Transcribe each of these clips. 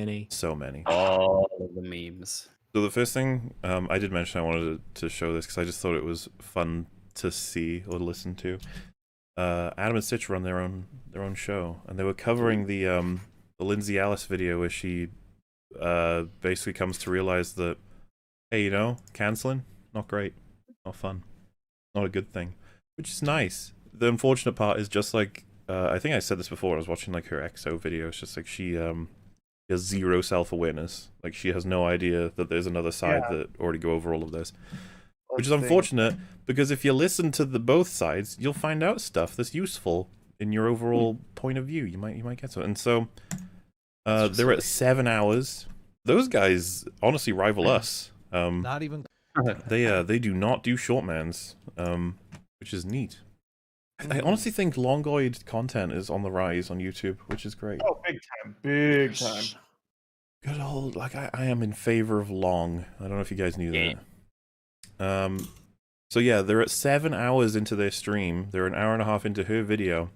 many. So many. All of the memes. So the first thing I did mention I wanted to show this because I just thought it was fun to see or listen to. Adam and Stitch run their own show, and they were covering the Lindsay Ellis video where she basically comes to realize that, hey, you know, canceling, not great, not fun, not a good thing, which is nice. The unfortunate part is just like I think I said this before. I was watching like her EXO video. It's just like she has zero self-awareness. Like she has no idea that there's another side that already go over all of this, which is unfortunate because if you listen to the both sides, you'll find out stuff that's useful in your overall point of view. You might get some. And so they're at 7 hours. Those guys honestly rival us. Not even. They do not do shortmans, which is neat. I honestly think longoid content is on the rise on YouTube, which is great. Oh, big time. Big time. Good old, like, I am in favor of long. I don't know if you guys knew that. So yeah, they're at 7 hours into their stream. They're an hour and a half into her video.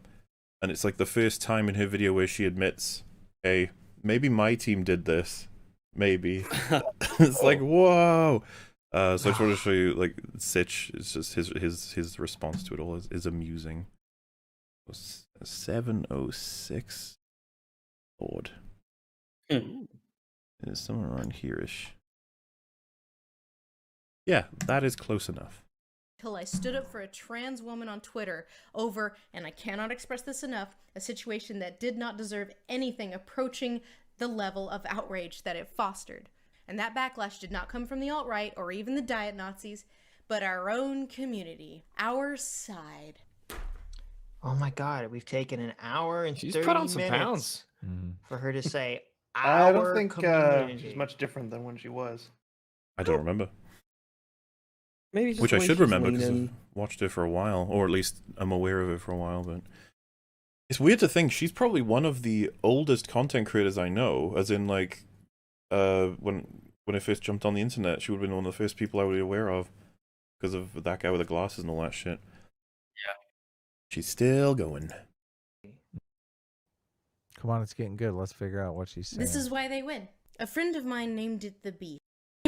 And it's like the first time in her video where she admits, hey, maybe my team did this. Maybe. It's like, whoa! So I just wanted to show you, like, Sitch, it's just his response to it all is amusing. 706. Lord. It's somewhere around here-ish. Yeah, that is close enough. Till I stood up for a trans woman on Twitter over, and I cannot express this enough, a situation that did not deserve anything approaching the level of outrage that it fostered. And that backlash did not come from the alt-right or even the diet Nazis, but our own community, our side. Oh my God, we've taken an hour and She's 30 put on some minutes pounds. for her to say I don't our think community. she's much different than when she was. I don't remember. Maybe just Which the I way should she's remember because leaning. I've watched her for a while, or at least I'm aware of it for a while, but... It's weird to think she's probably one of the oldest content creators I know, as in, like, when I first jumped on the internet, she would have been one of the first people I would be aware of, because of that guy with the glasses and all that shit. Yeah. She's still going. Come on, it's getting good. Let's figure out what she's saying. This is why they win. A friend of mine named it the Beast.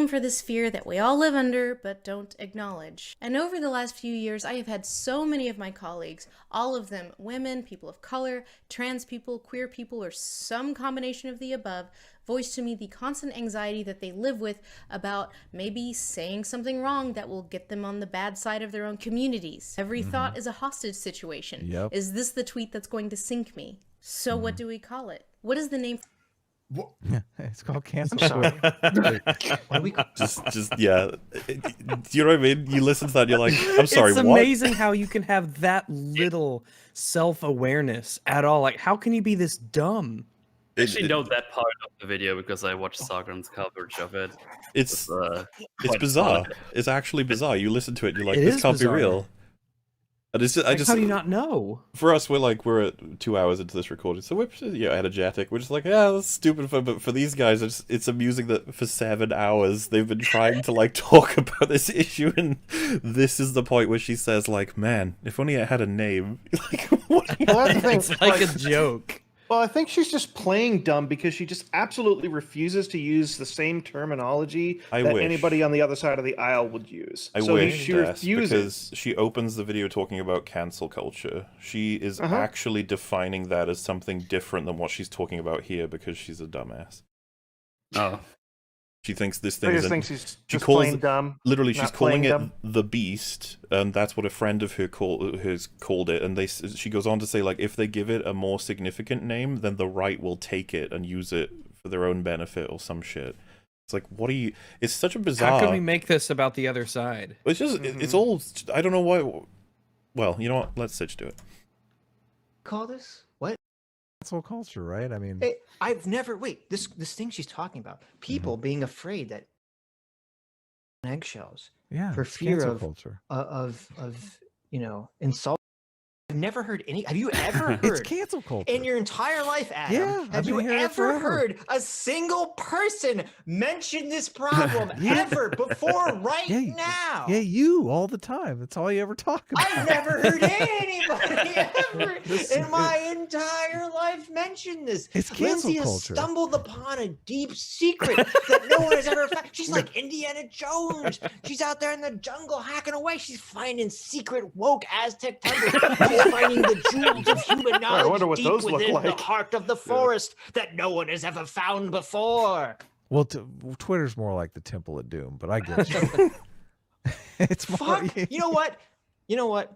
For this fear that we all live under but don't acknowledge. And over the last few years, I have had so many of my colleagues, all of them women, people of color, trans people, queer people, or some combination of the above, voice to me the constant anxiety that they live with about maybe saying something wrong that will get them on the bad side of their own communities. Every thought is a hostage situation. Yep. Is this the tweet that's going to sink me? So what do we call it? What is the name? It's called cancel. I'm sorry. What do we Just yeah. Do you know what I mean? You listen to that, and you're like, I'm sorry, It's what? amazing how you can have that little self-awareness at all. Like, how can you be this dumb? I actually know that part of the video because I watched Sargon's coverage of it. It's quite bizarre. fun. It's actually bizarre. You listen to it, you're like, It this is can't bizarre. be real. And it's just, I Like, just, how do you not know? for us, we're at 2 hours into this recording, so we're energetic. We're just like, yeah, that's stupid fun. But for these guys, it's amusing that for 7 hours they've been trying to like talk about this issue, and this is the point where she says, like, man, if only I had a name. Like, what? Well, that's the thing. It's like a joke. Well, I think she's just playing dumb because she just absolutely refuses to use the same terminology I that wish. anybody on the other side of the aisle would use. I so wish, she Des, refuses. because she opens the video talking about cancel culture. She is actually defining that as something different than what she's talking about here because she's a dumbass. Oh. She thinks this I thing just is... think she's she just calls plain dumb. Literally, she's not calling playing it dumb. the Beast, and that's what a friend of her has called it. And she goes on to say, like, if they give it a more significant name, then the right will take it and use it for their own benefit or some shit. It's like, what are you... It's such a bizarre... How can we make this about the other side? It's just, it's all... I don't know why... Well, you know what? Let Sitch do it. call this? What? Cancel culture, right? I mean, Hey, I've never this thing she's talking about. People being afraid that eggshells yeah, for it's fear cancel of culture. insult. I've never heard any. Have you ever It's heard cancel culture. in your entire life, Adam? Yeah, I've have you been hearing it ever forever. heard a single person mention this problem Yeah. ever before right Yeah, now? Yeah, you all the time. That's all you ever talk about. I've never heard anybody ever in my entire life mention this. It's cancel Lindsay has culture. stumbled upon a deep secret that no one has ever found. She's like Indiana Jones. She's out there in the jungle hacking away. She's finding secret woke Aztec temples. She's finding the jewels of human knowledge wonder what deep those look within the like. heart of the forest that no one has ever found before. Well, Twitter's more like the Temple of Doom, but I get you. It's more. Fuck. You know what? You know what?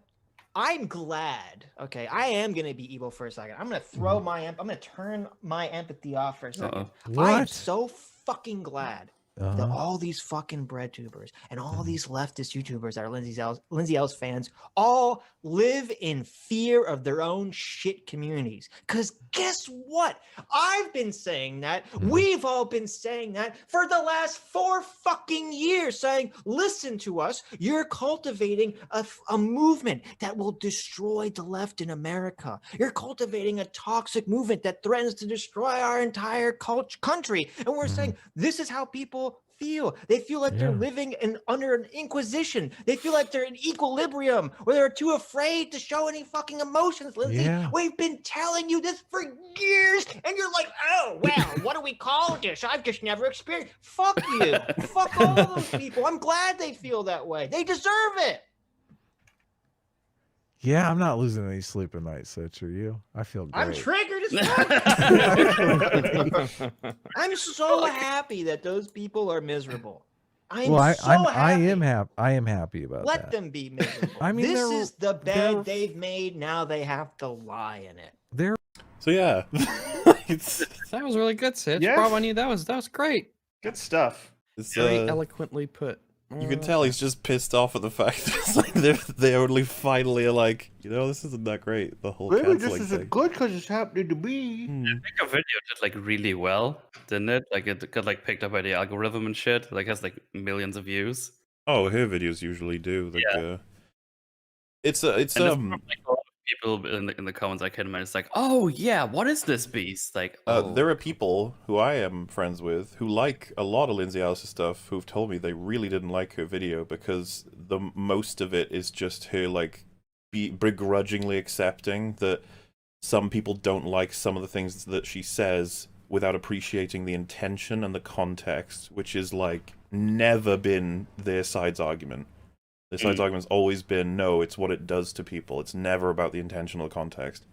I'm glad. Okay, I am gonna be evil for a second. I'm gonna throw my I'm gonna turn my empathy off for a second. I am What? so fucking glad that Uh-huh. all these fucking bread tubers and all these leftist YouTubers that are Lindsay Ellis fans all live in fear of their own shit communities. Because guess what? I've been saying that. We've all been saying that for the last 4 fucking years, saying, listen to us. You're cultivating a movement that will destroy the left in America. You're cultivating a toxic movement that threatens to destroy our entire country. And we're saying, this is how people feel. They feel like they're living under an inquisition. They feel like they're in equilibrium, where they're too afraid to show any fucking emotions. Lindsay, Yeah. we've been telling you this for years, and you're like, oh, well, what do we call this? I've just never experienced. Fuck you. Fuck all those people. I'm glad they feel that way. They deserve it. Yeah, I'm not losing any sleep at night, Sitch. Are you? I feel great. I'm triggered as fuck. I'm so happy that those people are miserable. I'm well, so I happy. am happy. I am happy about Let that. them be miserable. I mean, this they're- is the they're- bed they've made. Now they have to lie in it. They're So yeah, it's That was really good, Sid. Yeah. Bravo on you. That was great. Good stuff. Very eloquently put. you can tell he's just pissed off at the fact that it's like they only finally are like, you know, this isn't that great. The whole canceling thing. good because it's happening to me. I think a video did like really well, didn't it? Like it got like picked up by the algorithm and shit. Like has like millions of views. Oh, her videos usually do. Like, Yeah. it's And there's probably, like, a lot of people in the comments I can imagine. It's like, oh yeah, what is this beast? Like, there are people who I am friends with who like a lot of Lindsay Ellis' stuff who've told me they really didn't like her video because the most of it is just her like begrudgingly accepting that some people don't like some of the things that she says without appreciating the intention and the context, which is like never been their side's argument. Their side's argument's always been, no, it's what it does to people. It's never about the intention or the context.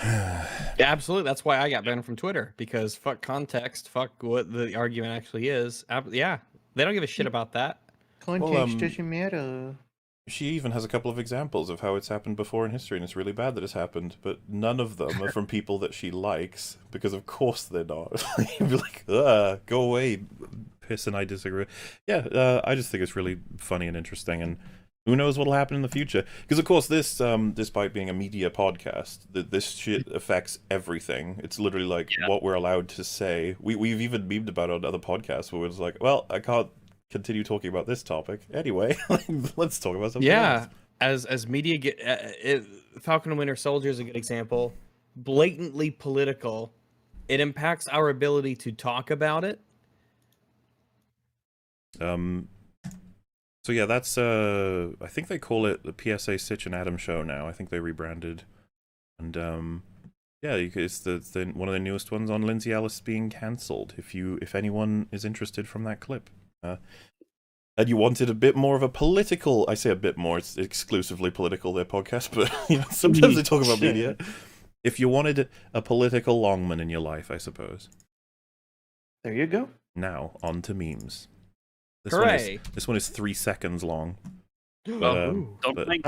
Yeah, absolutely. That's why I got banned from Twitter, because fuck context, fuck what the argument actually is. Yeah, they don't give a shit about that. Context doesn't matter. She even has a couple of examples of how it's happened before in history, and it's really bad that it's happened, but none of them are from people that she likes, because of course they're not. You'd be like, go away, piss, and I disagree. Yeah, I just think it's really funny and interesting, and who knows what'll happen in the future. Because of course this, despite being a media podcast, this shit affects everything. It's literally like what we're allowed to say. We've even memed about it on other podcasts where it's like, well, I can't continue talking about this topic anyway. Let's talk about something else. As media get Falcon and Winter Soldier is a good example. Blatantly political, it impacts our ability to talk about it. So yeah, that's I think they call it the PSA Sitch and Adam show now. I think they rebranded, and yeah, it's the one of the newest ones on Lindsay Ellis being cancelled. If anyone is interested from that clip. And you wanted a bit more of a political, I say a bit more, it's exclusively political, their podcast, but you know, sometimes they talk about media. If you wanted a political longman in your life, I suppose. There you go. Now, on to memes. Hooray! This one is 3 seconds long. well, don't but- think